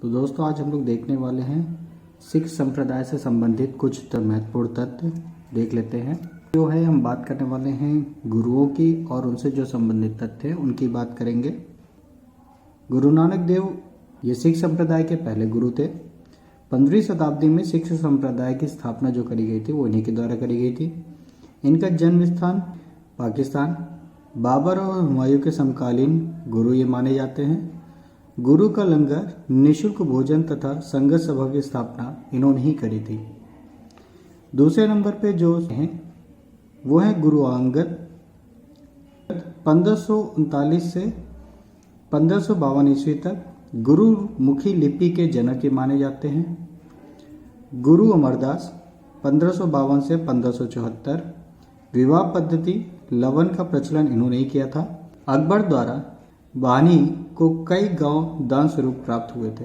तो दोस्तों आज हम लोग देखने वाले हैं सिख संप्रदाय से संबंधित कुछ महत्वपूर्ण तथ्य देख लेते हैं। जो है हम बात करने वाले हैं गुरुओं की और उनसे जो संबंधित तथ्य हैं उनकी बात करेंगे। गुरु नानक देव ये सिख संप्रदाय के पहले गुरु थे। 15वीं शताब्दी में सिख संप्रदाय की स्थापना जो करी गई थी वो इन्हीं के द्वारा करी गई थी। इनका जन्म स्थान पाकिस्तान, बाबर और हुमायूं के समकालीन गुरु ये माने जाते हैं। गुरु का लंगर, निःशुल्क भोजन तथा संगत सभा की स्थापना इन्होंने ही करी थी। दूसरे नंबर पे जो हैं वो है गुरु अंगद। 1539 से 1552 ईस्वी तक गुरुमुखी लिपि के जनक ये माने जाते हैं। गुरु अमरदास 1552 से 1574। विवाह पद्धति लवन का प्रचलन इन्होंने ही किया था। अकबर द्वारा बानी को कई गांव दान स्वरूप प्राप्त हुए थे।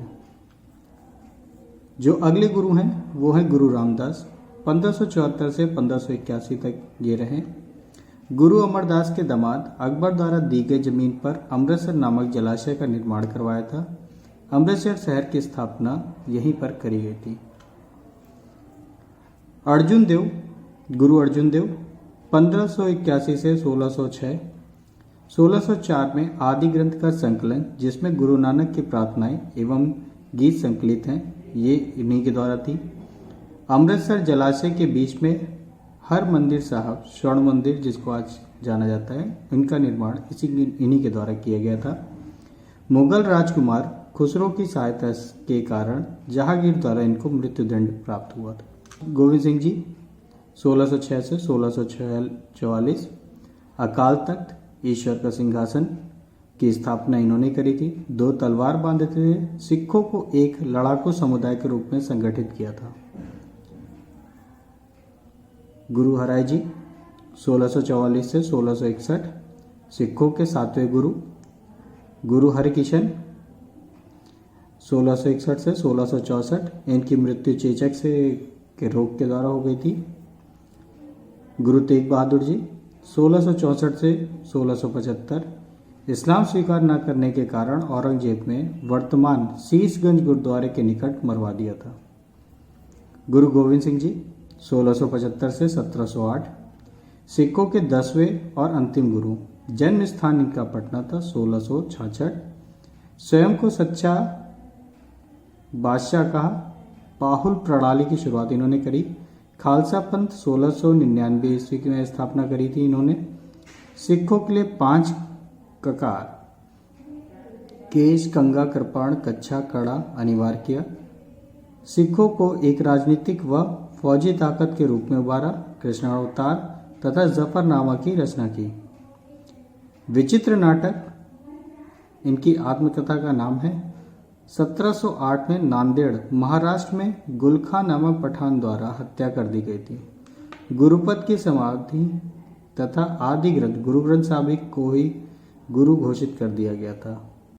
जो अगले गुरु हैं वो है गुरु रामदास। 1574 से 1581 तक ये रहे। गुरु अमरदास के दामाद अकबर द्वारा दी गई जमीन पर अमृतसर नामक जलाशय का निर्माण करवाया था। अमृतसर शहर की स्थापना यहीं पर करी गई थी। अर्जुन देव, गुरु अर्जुन देव 1581 से 1606। 1604 में आदि ग्रंथ का संकलन जिसमें गुरु नानक की प्रार्थनाएं एवं गीत संकलित हैं ये इन्हीं के द्वारा थी। अमृतसर जलाशय के बीच में हर मंदिर साहब स्वर्ण मंदिर जिसको आज जाना जाता है इनका निर्माण इन्हीं के द्वारा किया गया था। मुगल राजकुमार खुसरो की सहायता के कारण जहांगीर द्वारा इनको मृत्युदंड प्राप्त हुआ था। गोविंद सिंह जी 1606 से 1644। अकाल तख्त ईश्वर का सिंहासन की स्थापना इन्होंने करी थी। 2 तलवार बांधते हुए सिखों को एक लड़ाकू समुदाय के रूप में संगठित किया था। गुरु हराय जी 1644 से 1661। सिखों के 7वें गुरु। गुरु हरिकिशन 1661 से 1664। इनकी मृत्यु चेचक से के रोग के द्वारा हो गई थी। गुरु तेग बहादुर जी 1664 से 1675। इस्लाम स्वीकार न करने के कारण औरंगजेब में वर्तमान शीशगंज गुरुद्वारे के निकट मरवा दिया था। गुरु गोविंद सिंह जी 1675 से 1708। सिखों के 10वें और अंतिम गुरु। जन्म स्थान इनका पटना था। 1666। स्वयं को सच्चा बादशाह कहा। पाहुल प्रणाली की शुरुआत इन्होंने करी। खालसा पंथ 1699 ईस्वी में स्थापना करी थी इन्होंने। सिखों के लिए 5 ककार केश, कंगा, कृपाण, कच्छा, कड़ा अनिवार्य किया। सिखों को एक राजनीतिक व फौजी ताकत के रूप में उभारा। कृष्णावतार तथा जफरनामा की रचना की। विचित्र नाटक इनकी आत्मकथा का नाम है। 1708 में नांदेड़ महाराष्ट्र में गुलखा नामक पठान द्वारा हत्या कर दी गई थी। गुरुपद की समाधि तथा आदि ग्रंथ गुरु ग्रंथ साहिब को ही गुरु घोषित कर दिया गया था।